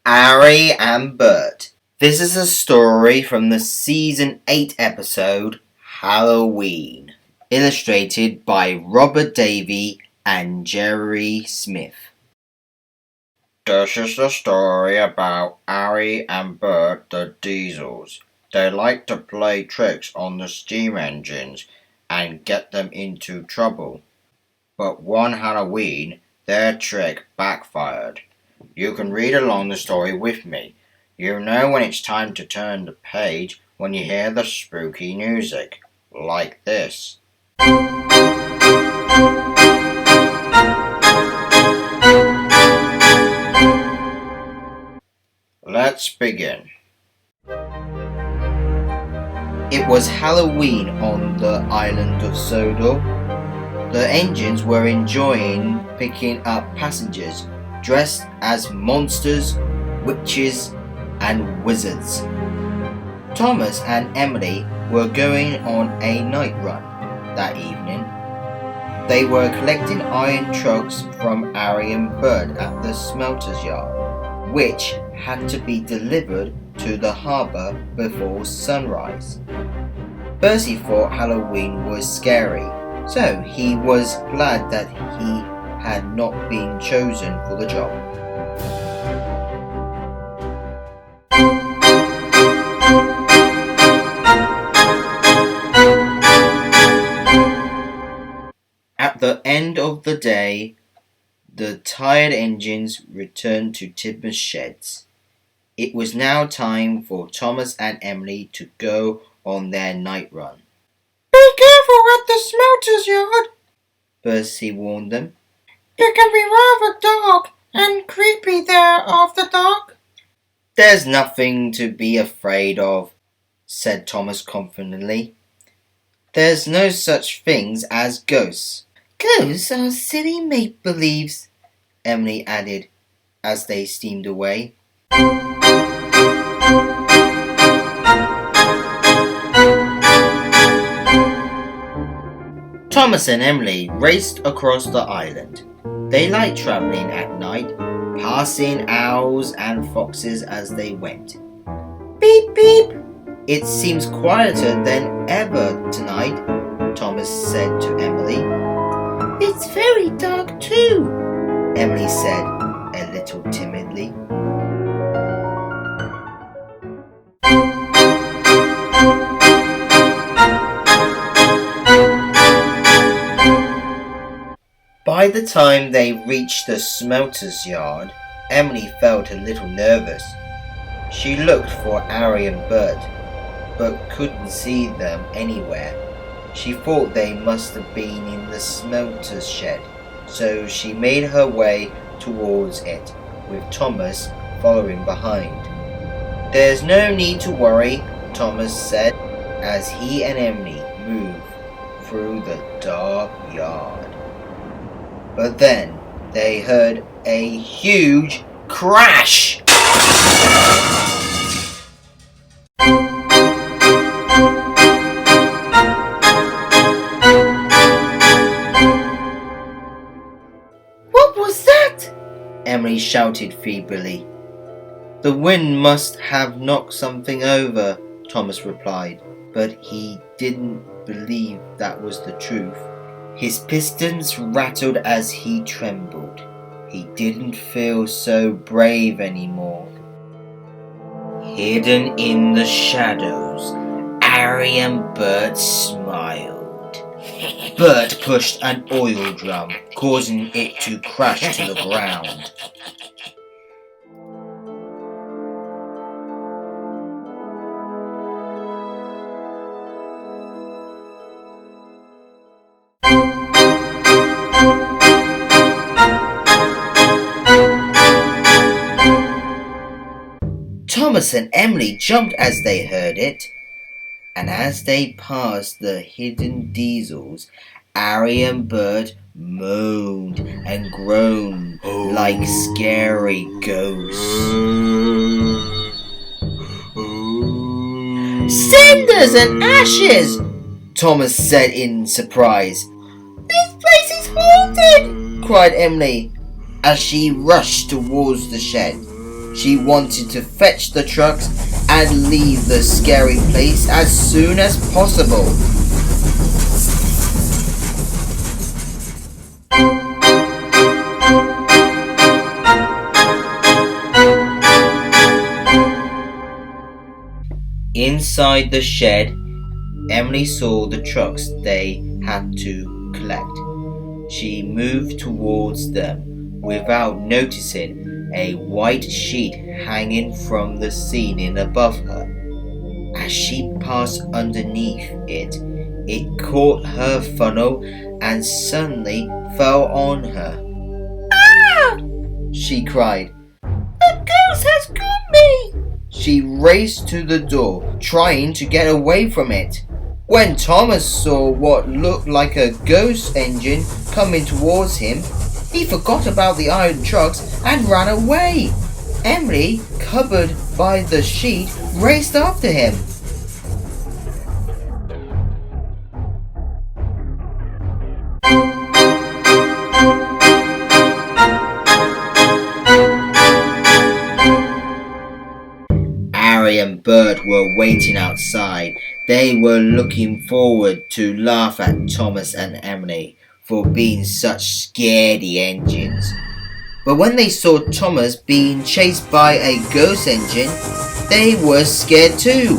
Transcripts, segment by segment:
Arry and Bert. This is a story from the Season 8 episode, Halloween, illustrated by Robert Davey and Jerry Smith. This is the story about Arry and Bert the Diesels. They like to play tricks on the steam engines and get them into trouble. But one Halloween, their trick backfired. You can read along the story with me. You know when it's time to turn the page when you hear the spooky music, like this. Let's begin. It was Halloween on the island of Sodor. The engines were enjoying picking up passengers dressed as monsters, witches, and wizards. Thomas and Emily were going on a night run that evening. They were collecting iron trucks from Arry and Bert at the smelter's yard, which had to be delivered to the harbour before sunrise. Bertie thought Halloween was scary, so he was glad that he had not been chosen for the job. At the end of the day, the tired engines returned to Timber's sheds. It was now time for Thomas and Emily to go on their night run. Be careful at the smelter's yard, Bertie warned them. It can be rather dark and creepy there after dark. There's nothing to be afraid of, said Thomas confidently. There's no such things as ghosts. Ghosts are silly make-believes, Emily added as they steamed away. Thomas and Emily raced across the island. They liked travelling at night, passing owls and foxes as they went. Beep, beep! It seems quieter than ever tonight, Thomas said to Emily. It's very dark too, Emily said a little timidly. By the time they reached the smelter's yard, Emily felt a little nervous. She looked for Arry and Bert, but couldn't see them anywhere. She thought they must have been in the smelter's shed, so she made her way towards it, with Thomas following behind. There's no need to worry, Thomas said, as he and Emily moved through the dark yard. But then they heard a huge crash! What was that? Emily shouted feebly. The wind must have knocked something over, Thomas replied, but he didn't believe that was the truth. His pistons rattled as he trembled. He didn't feel so brave anymore. Hidden in the shadows, Arry and Bert smiled. Bert pushed an oil drum, causing it to crash to the ground. Thomas and Emily jumped as they heard it, and as they passed the hidden diesels, Arry and Bert moaned and groaned like scary ghosts. Cinders and ashes! Thomas said in surprise. This place is haunted! cried Emily as she rushed towards the shed. She wanted to fetch the trucks and leave the scary place as soon as possible. Inside the shed, Emily saw the trucks they had to collect. She moved towards them without noticing a white sheet hanging from the ceiling above her. As she passed underneath it, it caught her funnel and suddenly fell on her. Ah! She cried. The ghost has got me! She raced to the door, trying to get away from it. When Thomas saw what looked like a ghost engine coming towards him, he forgot about the iron trucks and ran away. Emily, covered by the sheet, raced after him. Arry and Bert were waiting outside. They were looking forward to laugh at Thomas and Emily for being such scaredy engines. But when they saw Thomas being chased by a ghost engine, they were scared too.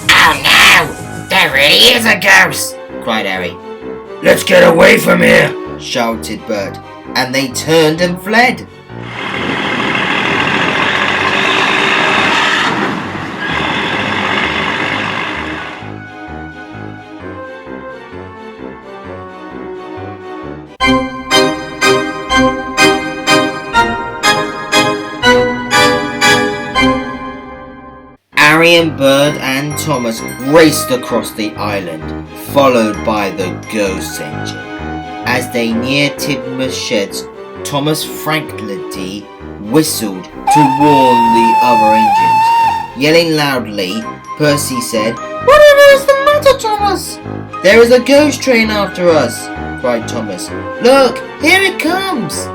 Oh no! There really is a ghost! Cried Arry. Let's get away from here! Shouted Bert, and they turned and fled. Arry and Bert and Thomas raced across the island, followed by the ghost engine. As they neared Tidmouth sheds, Thomas frankly whistled to warn the other engines. Yelling loudly, Percy said, Whatever is the matter, Thomas? "There is a ghost train after us!" cried Thomas. "Look, here it comes!"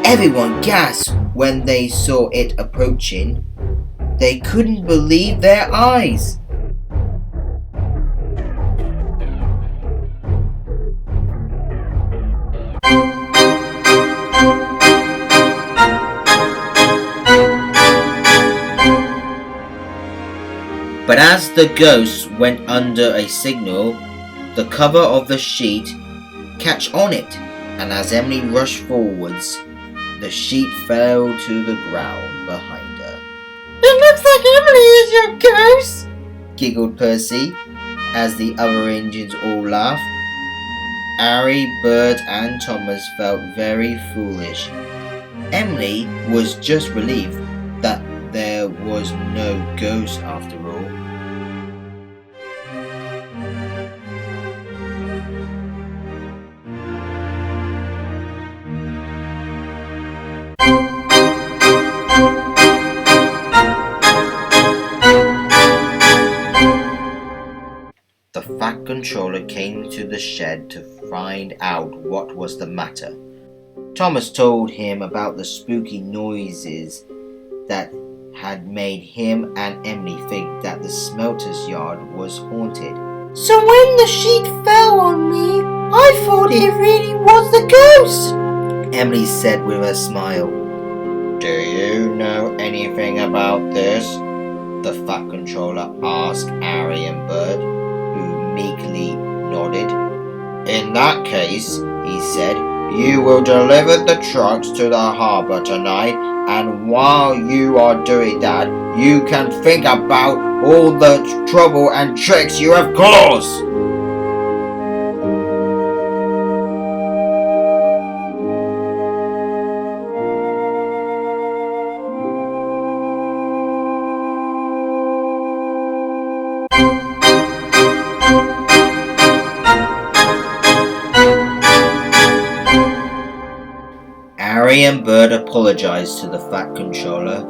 Everyone gasped when they saw it approaching. They couldn't believe their eyes. But as the ghost went under a signal, the cover of the sheet catch on it, and as Emily rushed forwards, the sheet fell to the ground behind her. It looks like Emily is your ghost! Giggled Percy, as the other engines all laughed. Arry, Bert and Thomas felt very foolish. Emily was just relieved that there was no ghost after all. The Fat Controller came to the shed to find out what was the matter. Thomas told him about the spooky noises that had made him and Emily think that the smelter's yard was haunted. So when the sheet fell on me, I thought it really was the ghost! Emily said with a smile. "Do you know anything about this?" the Fat Controller asked Arry and Bert, who meekly nodded. "In that case," he said, "you will deliver the trucks to the harbour tonight, and while you are doing that, you can think about all the trouble and tricks you have caused." Arry and Bert apologized to the Fat Controller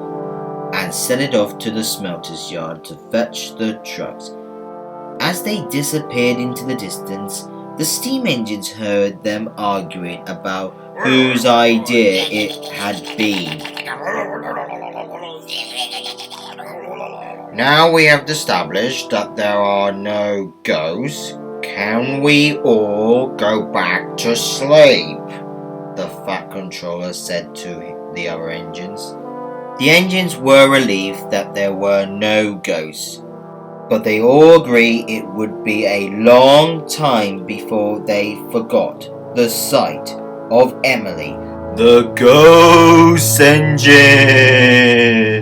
and sent it off to the smelter's yard to fetch the trucks. As they disappeared into the distance, the steam engines heard them arguing about whose idea it had been. Now we have established that there are no ghosts, can we all go back to sleep? The Fat Controller said to the other engines. The engines were relieved that there were no ghosts, but they all agreed it would be a long time before they forgot the sight of Emily, the ghost engine.